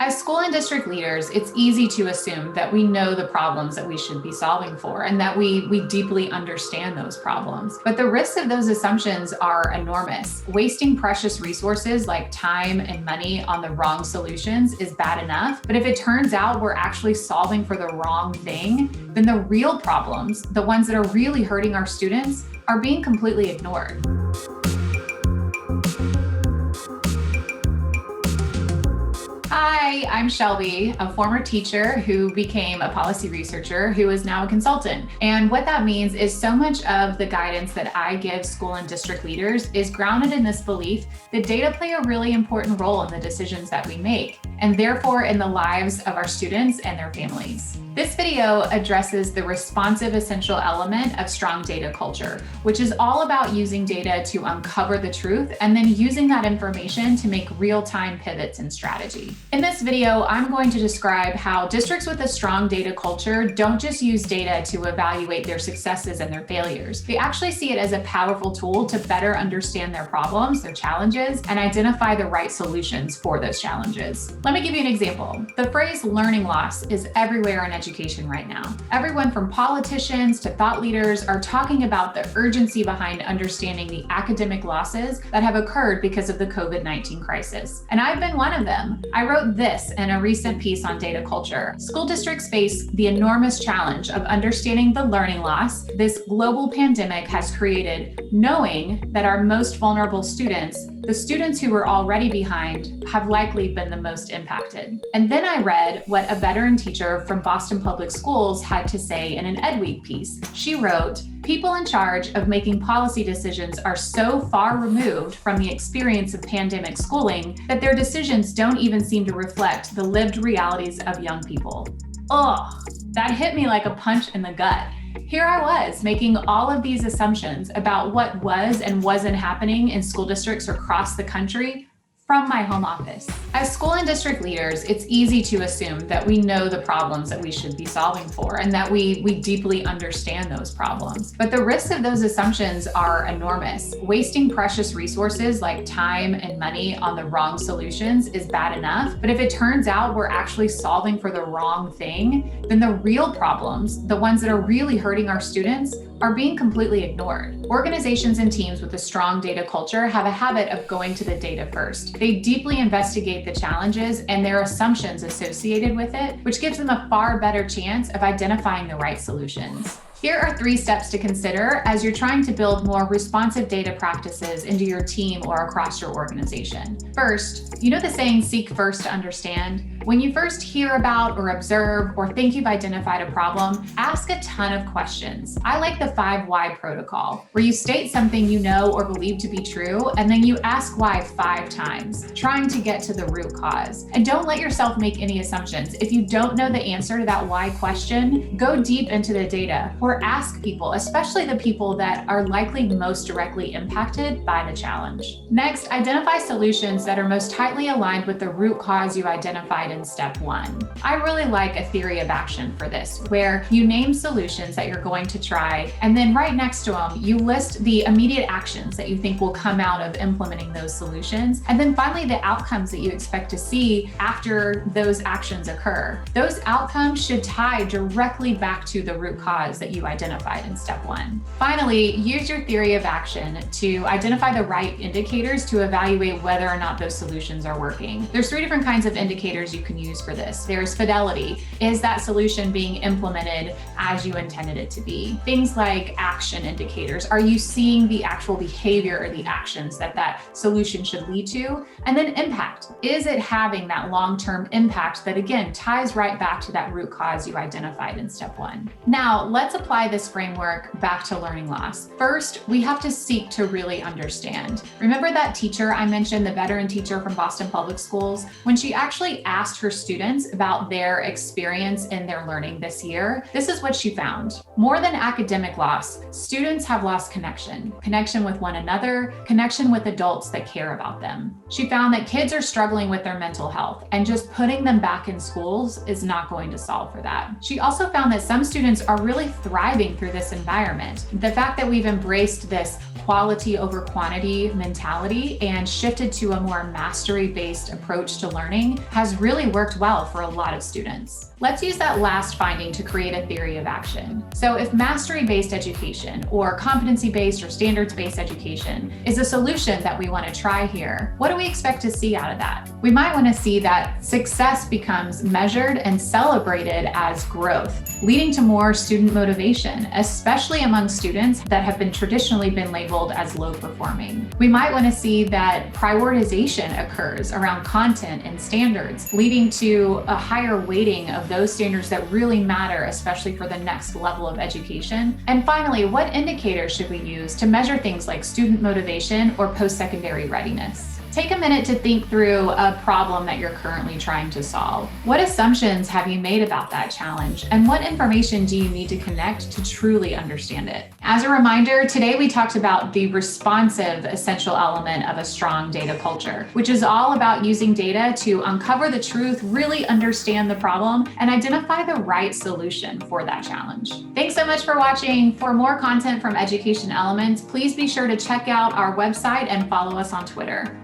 As school and district leaders, it's easy to assume that we know the problems that we should be solving for and that we deeply understand those problems. But the risks of those assumptions are enormous. Wasting precious resources like time and money on the wrong solutions is bad enough. But if it turns out we're actually solving for the wrong thing, then the real problems, the ones that are really hurting our students, are being completely ignored. Hi, I'm Shelby, a former teacher who became a policy researcher who is now a consultant. And what that means is so much of the guidance that I give school and district leaders is grounded in this belief that data play a really important role in the decisions that we make, and therefore in the lives of our students and their families. This video addresses the responsive essential element of strong data culture, which is all about using data to uncover the truth and then using that information to make real-time pivots in strategy. In this video, I'm going to describe how districts with a strong data culture don't just use data to evaluate their successes and their failures. They actually see it as a powerful tool to better understand their problems, their challenges, and identify the right solutions for those challenges. Let me give you an example. The phrase learning loss is everywhere in education right now. Everyone from politicians to thought leaders are talking about the urgency behind understanding the academic losses that have occurred because of the COVID-19 crisis. And I've been one of them. I wrote this in a recent piece on data culture. School districts face the enormous challenge of understanding the learning loss this global pandemic has created, knowing that our most vulnerable students, the students who were already behind, have likely been the most impacted. And then I read what a veteran teacher from Boston Public Schools had to say in an Ed Week piece. She wrote, "People in charge of making policy decisions are so far removed from the experience of pandemic schooling that their decisions don't even seem to reflect the lived realities of young people." Ugh, that hit me like a punch in the gut. Here I was making all of these assumptions about what was and wasn't happening in school districts across the country from my home office. As school and district leaders, it's easy to assume that we know the problems that we should be solving for and that we deeply understand those problems. But the risks of those assumptions are enormous. Wasting precious resources like time and money on the wrong solutions is bad enough. But if it turns out we're actually solving for the wrong thing, then the real problems, the ones that are really hurting our students, are being completely ignored. Organizations and teams with a strong data culture have a habit of going to the data first. They deeply investigate the challenges and their assumptions associated with it, which gives them a far better chance of identifying the right solutions. Here are 3 steps to consider as you're trying to build more responsive data practices into your team or across your organization. First, you know the saying, seek first to understand? When you first hear about or observe or think you've identified a problem, ask a ton of questions. I like the 5 why protocol, where you state something you know or believe to be true, and then you ask why 5 times, trying to get to the root cause. And don't let yourself make any assumptions. If you don't know the answer to that why question, go deep into the data or ask people, especially the people that are likely most directly impacted by the challenge. Next, identify solutions that are most tightly aligned with the root cause you identified in step 1. I really like a theory of action for this, where you name solutions that you're going to try, and then right next to them, you list the immediate actions that you think will come out of implementing those solutions, and then finally the outcomes that you expect to see after those actions occur. Those outcomes should tie directly back to the root cause that you identified in step 1. Finally, use your theory of action to identify the right indicators to evaluate whether or not those solutions are working. There's 3 different kinds of indicators you can use for this. There's fidelity. Is that solution being implemented as you intended it to be? Things like action indicators. Are you seeing the actual behavior or the actions that that solution should lead to? And then impact. Is it having that long-term impact that, again, ties right back to that root cause you identified in step 1? Now, let's apply this framework back to learning loss. First, we have to seek to really understand. Remember that teacher I mentioned, the veteran teacher from Boston Public Schools? When she actually asked her students about their experience in their learning this year, this is what she found. More than academic loss, students have lost connection with one another, connection with adults that care about them. She found that kids are struggling with their mental health, and just putting them back in schools is not going to solve for that. She also found that some students are really thriving through this environment. The fact that we've embraced this quality over quantity mentality and shifted to a more mastery-based approach to learning has really worked well for a lot of students. Let's use that last finding to create a theory of action. So if mastery-based education or competency-based or standards-based education is a solution that we want to try here, what do we expect to see out of that? We might want to see that success becomes measured and celebrated as growth, leading to more student motivation, especially among students that have traditionally been labeled as low performing. We might want to see that prioritization occurs around content and standards, leading to a higher weighting of those standards that really matter, especially for the next level of education. And finally, what indicators should we use to measure things like student motivation or post-secondary readiness? Take a minute to think through a problem that you're currently trying to solve. What assumptions have you made about that challenge? And what information do you need to connect to truly understand it? As a reminder, today we talked about the responsive essential element of a strong data culture, which is all about using data to uncover the truth, really understand the problem, and identify the right solution for that challenge. Thanks so much for watching. For more content from Education Elements, please be sure to check out our website and follow us on Twitter.